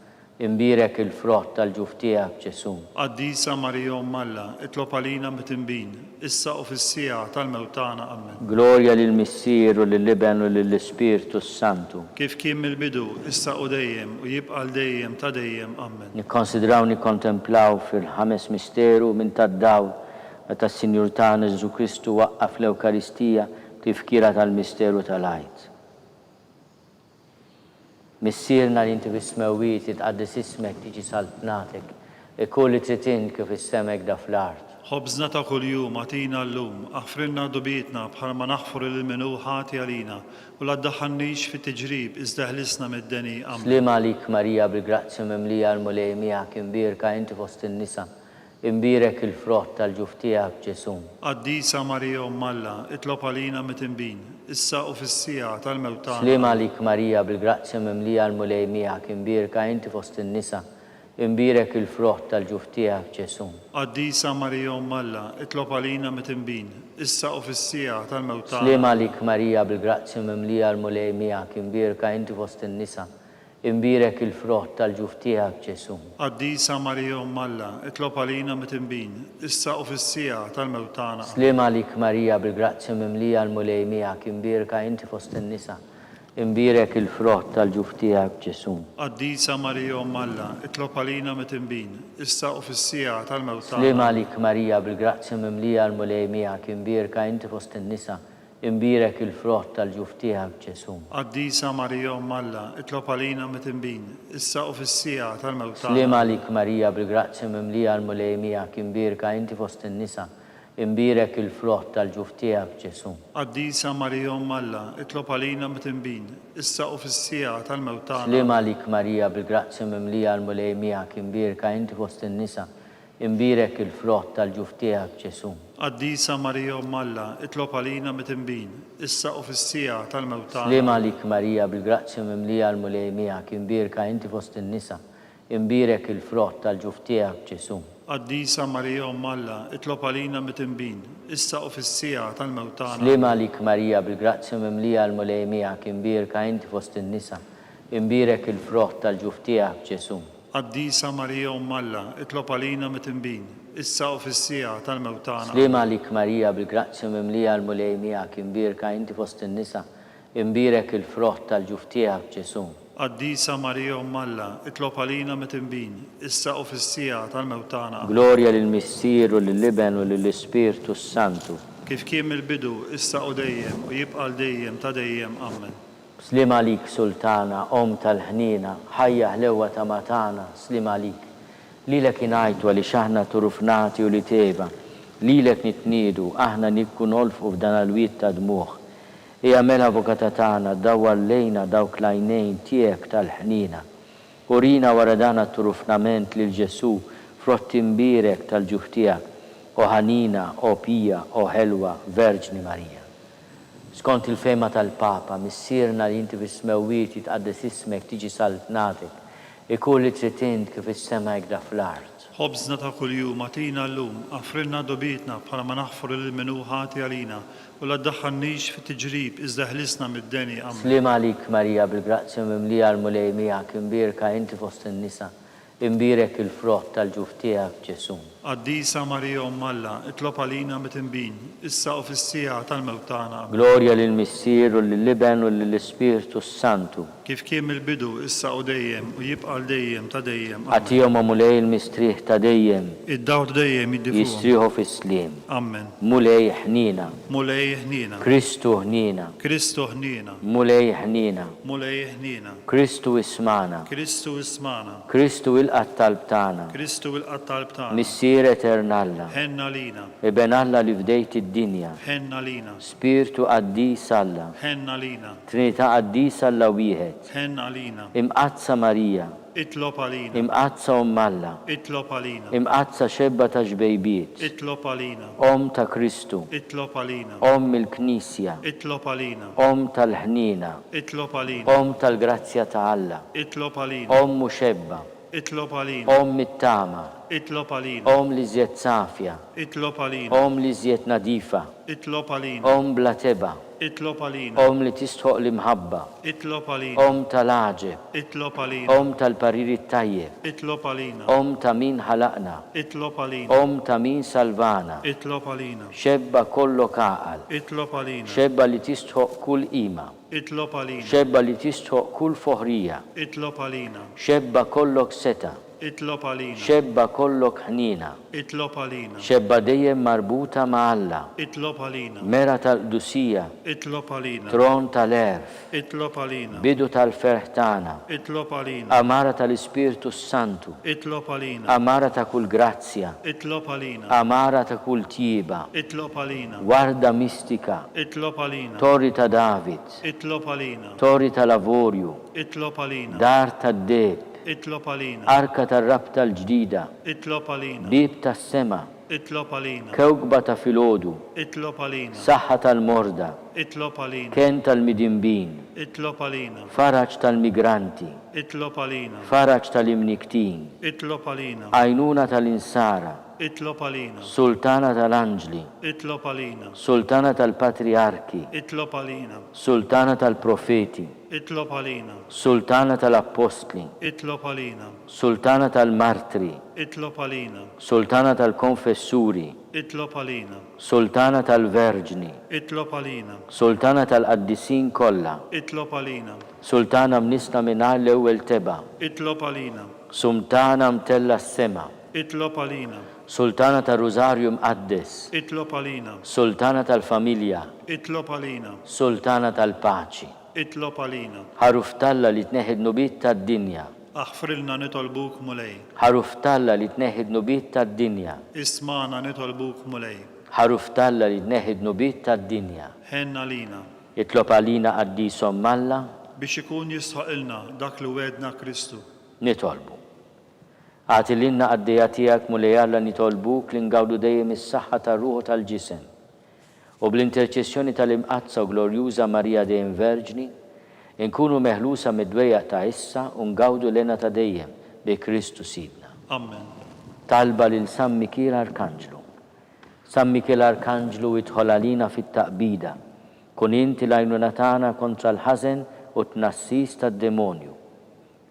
B: imbirek il-frott tal-ġuf tiegħek Ġesu.
C: Qaddisa Marija Umm Alla, itlob għalina mit-tinbin, issa u fis-sija tal-mewt tagħna. Amen.
B: Glorja lill-Missier u lill-Liben u lill-Ispiritu Santu.
C: Kif kien mill-bidu, issa u dejjem, u jibqa' dejjem ta' dejjem. Amen.
B: Nikkonsidraw nikkontemplaw fil-ħames misteru minn tad-dawl meta s-Sinjur tagħna Ġesu Kristu waqqaf l-Ewkaristija kif kira tal-misteru tal-għajt. Missierna li inti fis-smewwiet jitqaddes ismek tiġi saltnatek, ikolli tritint kif is-semek da fl-art.
C: Ħobżna ta' kuljum għatina llum, aħfrinna dubietna bħal ma naħfru lil minnu ħati għalina, u la ddaħħalniex fit-tiġrib iżda ħlisna mid-deni. Amen.
B: Sliem għalik Marija bil-grazzja mimlija l-mulej miegħek imbirka inti fost in-nisa, imbirek il-frott tal-ġuftijak Ġesu.
C: Qaddisa Marija Umm Alla, itlob għalina mit-tinbin, issa u fis-sija tal-mewt tagħna.
B: Slim għalik Marija bil-grazzja mimlija l-mulej miegħek imbirka inti fost in-nisa, imbirek il-frott tal-ġuftijak Ġesu.
C: Qaddisa Marija Umm Alla, itlob għalina mit-tinbin, issa u fis-sija tal-mewt tagħna.
B: Slim għalik Marija bil-grazzja mimlija l-mulej miegħek imbirka inti fost in-nisa, imbirek il-frott tal-ġuftijak Ġesu.
C: Qaddisa Marija Umm Alla, itlob għalina mit-tinbin, issa u fis-sija tal-mewt tagħna.
B: Slim għalik Marija bil-grazzja mimlija l-mulej miegħek imbirka inti fost in-nisa, imbirek il-frott tal-ġuftijak Ġesu.
C: Qaddisa Marija Umm Alla, itlob għalina mit-tinbin, issa u fis-sija tal-mewt tagħna.
B: Slim għalik Marija bil-grazzja mimlija l-mulej miegħek imbirka inti fost in-nisa, imbirek il-frott tal-ġuftijak Ġesu.
C: Qaddisa Marija Umm Alla, itlob għalina mit-tinbin, issa u fis-sija tal-mewt tagħna.
B: Slim għalik Marija bil-grazzja mimlija l-mulej miegħek imbirka inti fost in-nisa, imbirek il-frott tal-ġuftijak Ġesu.
C: Qaddisa Marija Umm Alla, itlob għalina mit-tinbin, issa u fis-sija tal-mewt tagħna.
B: Slim għalik Marija bil-grazzja mimlija l-mulej miegħek imbirka inti fost in-nisa, imbirek il-frott tal-ġuftijak Ġesu.
C: Qaddisa Marija Umm Alla, itlob għalina mit-tinbin, issa u fis-sija tal-mewt tagħna.
B: Slim għalik Marija bil-grazzja mimlija l-mulej miegħek imbirka inti fost in-nisa, imbirek il-frott tal-ġuftijak Ġesu.
C: Qaddisa Marija Umm Alla, itlob għalina mit-tinbin, issa u fis-sija tal-mewt tagħna.
B: Slim għalik Marija bil-grazzja mimlija l-mulej miegħek imbirka inti fost in-nisa, imbirek il-frott tal-ġuftijak Ġesu.
C: Qaddisa Marija Umm Alla, itlob għalina mit-tinbin, issa u fis-sija tal-mewt tagħna.
B: Slim għalik Marija bil-grazzja mimlija l-mulej miegħek imbirka inti fost in-nisa, imbirek il-frott tal-ġuftijak Ġesu.
C: Qaddisa Marija Umm Alla, itlob għalina mit-tinbin, issa u fis-sija tal-mewt tagħna.
B: Gloria lill-Missier u lill-Iben u lill-Ispirtu Santu.
C: Kif kien mill-bidu, issa u dejjem, u jibqa' dejjem ta' dejjem. Amen.
B: Slim għalik Sultana, Om tal-ħnina, ħajja ħlewa ta' matana, slim għalik. Lilek inajtu għali xaħna turufnati u li teba, lilek nitnidu, aħna nikku nolfu f'dan għal-wit ta' dmuħ. Ija mela avukata tagħna dawwa lejna dawk lajnejn tiegħek tal-ħnina. Urina wara dan turufnament lil Ġesu frott imbirek tal-ġuftijak, o ħanina, o pija, o ħelwa, Verġni Marija. Skont il-fema tal-Papa, missierna li inti fis-smewwiet jitqaddes ismek tiġi saltnatek, ikun li tritint kif is-sema jgda fl-art.
C: Ħobżna ta' kuljum atina llum, affrilna dobitna bħala ma naħfru lil minu ħati għalina, u la ddaħħalniex fit-tiġrib iżda ħlisna mid-deni. Amen.
B: Slim għalik Marija bil-grazzja mimlija l-mulej miegħek imbirka inti fost in-nisa, imbirek il-frott tal-ġuftijak Ġesu.
C: Qaddisa Marija Umm Alla, itlob għalina mit-tinbin, issa u fis-sija tal-mewt tagħna.
B: Gloria lill-Missier u lill-Iben u lill-Ispirtu Santu.
C: Kif kien mill-bidu, issa u dejjem, u jibqa' dejjem ta' dejjem. Amen.
B: Għatijom mulej il-mistriħ ta' dejjem,
C: Id-daw dejjem jiddifuhom.
B: jistriħu fis-slim.
C: Amen.
B: Mulej ħnina,
C: Mulej ħnina,
B: Kristu ħnina,
C: Kristu ħnina,
B: mulej ħnina,
C: mulej ħnina,
B: Kristu ismana,
C: Kristu ismana,
B: Kristu il-qattalb tagħna,
C: Kristu il-qattalb tagħna.
B: Missier eternalla,
C: Ħenna lina,
B: Iben Alla li fdejt id-dinja,
C: ħenna lina,
B: Spiritu qaddis Alla,
C: ħenna lina,
B: Trinità qaddis Alla wieħed,
C: ħenna lina,
B: imqazza Marija,
C: itlob għalina,
B: imqazza Umm Alla,
C: itlob għalina,
B: imqazza xebba ta' ġbejbiet,
C: itlob għalina,
B: Om ta' Kristu,
C: itlob għalina,
B: Om il-Knisja,
C: itlob għalina,
B: Om tal-ħnina,
C: itlob għalina,
B: Om tal-grazzja ta' Alla,
C: itlob għalina,
B: Om muxebba,
C: itlob għalina,
B: Om mit-tama,
C: itlob għalina,
B: Om li zjed safja,
C: itlob għalina,
B: Om li zjed nadifa,
C: itlob għalina,
B: Om bla teba,
C: itlob għalina,
B: Om li tistħoq l-imħabba,
C: itlob għalina,
B: Om tal-aġeb,
C: itlob għalina,
B: Om tal-pariri tajjeb,
C: itlob għalina,
B: Om ta' min ħalaqna,
C: itlob għalina,
B: Om ta' min salvana,
C: itlob għalina,
B: xebba kollok aqal,
C: itlob għalina,
B: xebba li tistħoq kull ima,
C: itlob għalina,
B: xebba li tistħoq kull foħrija,
C: itlob għalina,
B: xebba kollok seta,
C: itlob għalina,
B: xebba kollok ħnina,
C: itlob għalina,
B: xebba dejjem marbuta ma' Alla,
C: itlob għalina,
B: mera tal-qdusija,
C: itlob għalina,
B: tron tal-erf,
C: itlob għalina,
B: bidu tal-ferħ tagħna,
C: itlob għalina,
B: amara tal-Ispirtu Santu,
C: itlob għalina,
B: amara ta' kull grazzja,
C: itlob għalina,
B: amara ta' kull tjiba,
C: itlob għalina,
B: warda mistika,
C: itlob għalina,
B: torri ta' David,
C: itlob għalina,
B: torri ta' lavorju,
C: itlob għalina,
B: dar ta' deb,
C: Itlob għalina.
B: arka tar-rabta l-ġdida,
C: Itlob għalina.
B: bib tas-sema,
C: Itlob għalina.
B: kewkba ta' filgħodu,
C: Itlob għalina.
B: saħħa tal-morda,
C: Itlob għalina.
B: ken tal-midinbin,
C: Itlob għalina.
B: faraġ tal-migranti,
C: Itlob għalina.
B: faraġ tal-imniktin,
C: Itlob għalina.
B: għajnuna tal-insara,
C: Itlob għalina.
B: sultana tal-anġli,
C: Itlob għalina.
B: sultana tal-patriarki,
C: Itlob għalina.
B: sultana tal-profeti,
C: Itlob għalina.
B: sultana tal-apostli,
C: Itlob għalina.
B: sultana tal-martri,
C: Itlob għalina.
B: sultana tal-konfessuri,
C: Itlob għalina.
B: sultana tal-verġni,
C: Itlob għalina.
B: sultana tal-qaddisin kollha,
C: Itlob għalina.
B: sultana mnisna mingħajr l-ewwel teba,
C: Itlob għalina.
B: sultana mtella s-sema,
C: Itlob għalina.
B: sultana tal-Rużarju mqaddes,
C: Itlob għalina.
B: sultana tal-familja,
C: Itlob għalina.
B: sultana tal-paċi,
C: Itlob għalina.
B: ħaruftalla li tneħid nubit tad-dinja,
C: Aħfrilna nitolbuk mulej.
B: ħaruftalla li tneħid nubit tad-dinja,
C: Ismana nitolbuk mulej.
B: ħaruftalla li tneħid nubit tad-dinja,
C: Ħenna lina.
B: itlob għalina qaddisom Malla,
C: Biex ikun jisħaqilna dak li wedna Kristu.
B: nitolbu. Għati l-inna għaddija tijak mulej Alla nitolbuk li ngawdu dejjem is-saħħa tar-ruħu tal-ġisem u bl-interċessjoni tal-imqazza u glorjuża Marija dejjem Verġni inkunu meħlusa mid-dwejjaq ta' issa u ngawdu lena ta' dejjem bi Kristu Sidna.
C: Amen.
B: Talba lil San Mikiel Arkanġlu. San Mikiel Arkanġlu idħol għalina fit-taqbida. Kun inti l-għajnuna tagħna kontra l-ħażen u tnassis tad-demonju.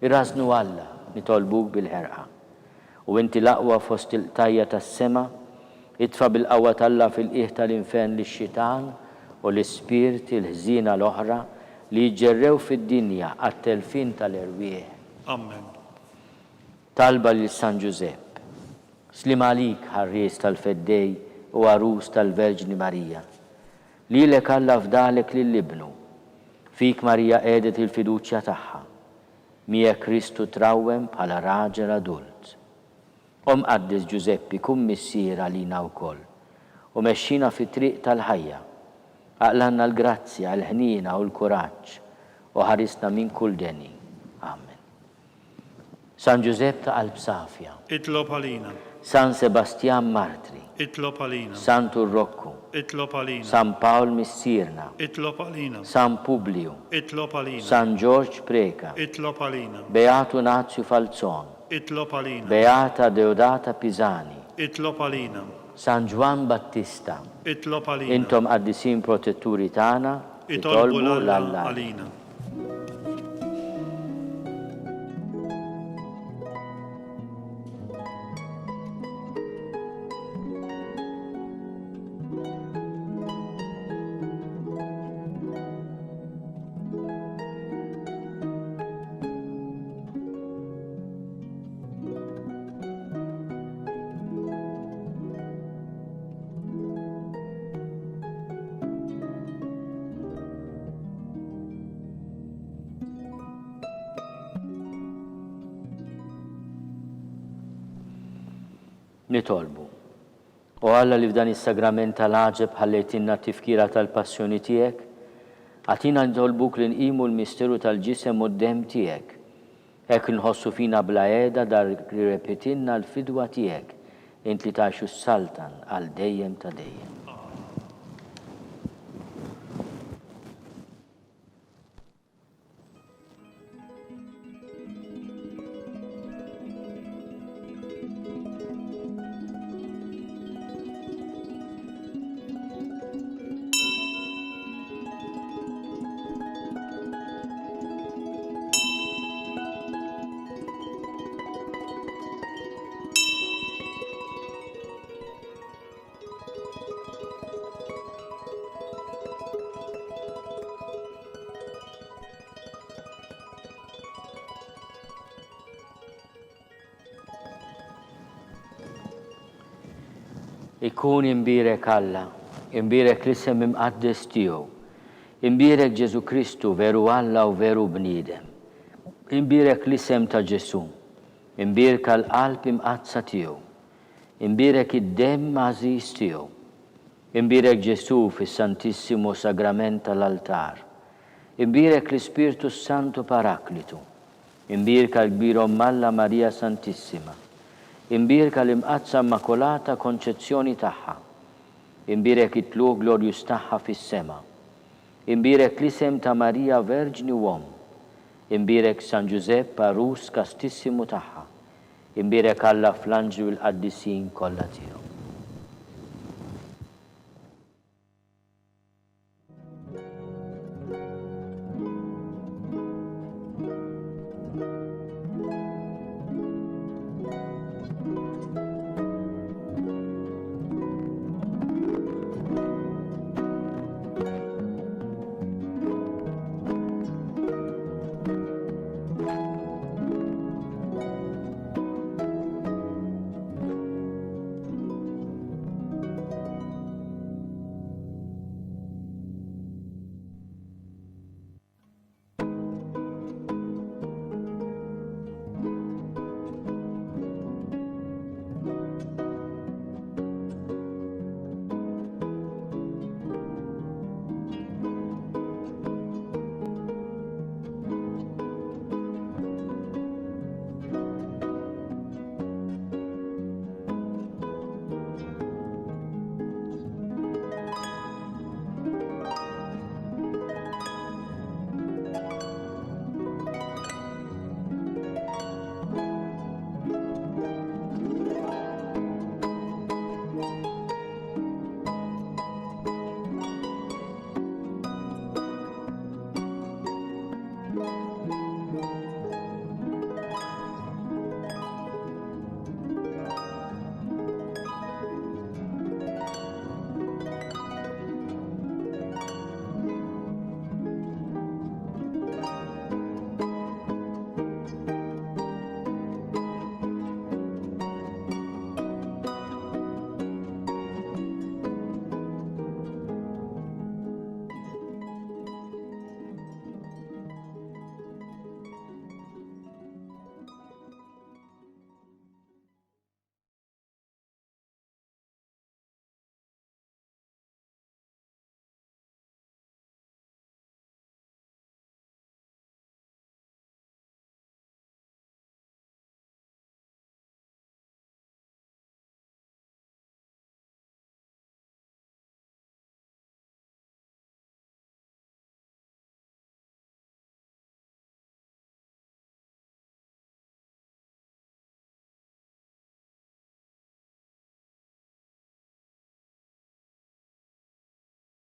B: Irrażnu Alla nitolbuk bil-ħerqa. U inti l-aqwa fost il-tajja tas-sema, itfa bil-qawwa talla fil-qiegħ tal-infern lix-xitan u l-ispirti l-ħżina l-oħra li jġerrew fid-dinja għat-telfin tal-erwieħ.
C: Amen.
B: Talba lil San Giuseppe. Slim għalik ħarries tal-feddej u għarus tal-Verġni Marija. Lilek Alla fdalek lill-ibnu. Fik Marija qiegħdet il-fiduċja tagħha. Mija Kristu trawwem bħala raġel adult. Qaddis Giuseppi kun missiera lina wkoll u mexxina fit-triq tal-ħajja. Aqlanna l-grazzja, l-ħnina u l-kuraġġ u ħarisna minn kull deni. Amen. San Giuseppe ta' qalb safja,
C: Itlob għalina.
B: San Sebastian Martri,
C: Itlob għalina.
B: San Turrocco,
C: Itlob għalina.
B: San Paul Missirna,
C: Itlob għalina.
B: San Publio,
C: Itlob għalina.
B: San George Preka,
C: Itlob għalina.
B: Beato Nazio Falzon,
C: Itlob għalina.
B: Beata Deodata Pisani,
C: Itlob għalina.
B: San Juan Battista.
C: Itlob għalina.
B: Intom qaddisin protetturi tagħna,
C: Itolbu
B: itolbu
C: l-Alla
B: l-Alla.
C: għalina.
B: Nitolbu. U Alla li f'dan is-sagrament tal-ħaġeb ħallejtinna tifkira tal-passjoni tiegħek, għatina nitolbuk li nqimu l-misteru tal-ġisem u d-dem tiegħek. Hekk nħossu fina bla qiegħda dar li repetinna l-fidwa tiegħek int li tgħixu s-saltan għal dejjem ta' dejjem. Ikun imbirek Alla, imbirek l-isem imqaddes tiegħu, imbirek Ġesu Kristu veru Alla u veru bniedem, imbirek l-isem ta' Ġesu, imbirek l-qalb imqazza tiegħu, imbirek id-dem għażiż tiegħu, imbirek Ġesu fis-Santissimo Sagrament tal-altar, imbirek l-Ispirtu Santu Paraklitu, Imbirka l-kbira Alla Marija Santissima. Imbirka l-imqazza Immakolata Konċezzjoni tagħha. Imbirek it-tluq glorjus tagħha fis-sema. Imbirek l-isem ta' Marija Verġni Uom. Imbirek San Giuseppe Arus Kastissimu tagħha. Imbirek Alla fl-anġlu l-qaddisin kollha tiegħu.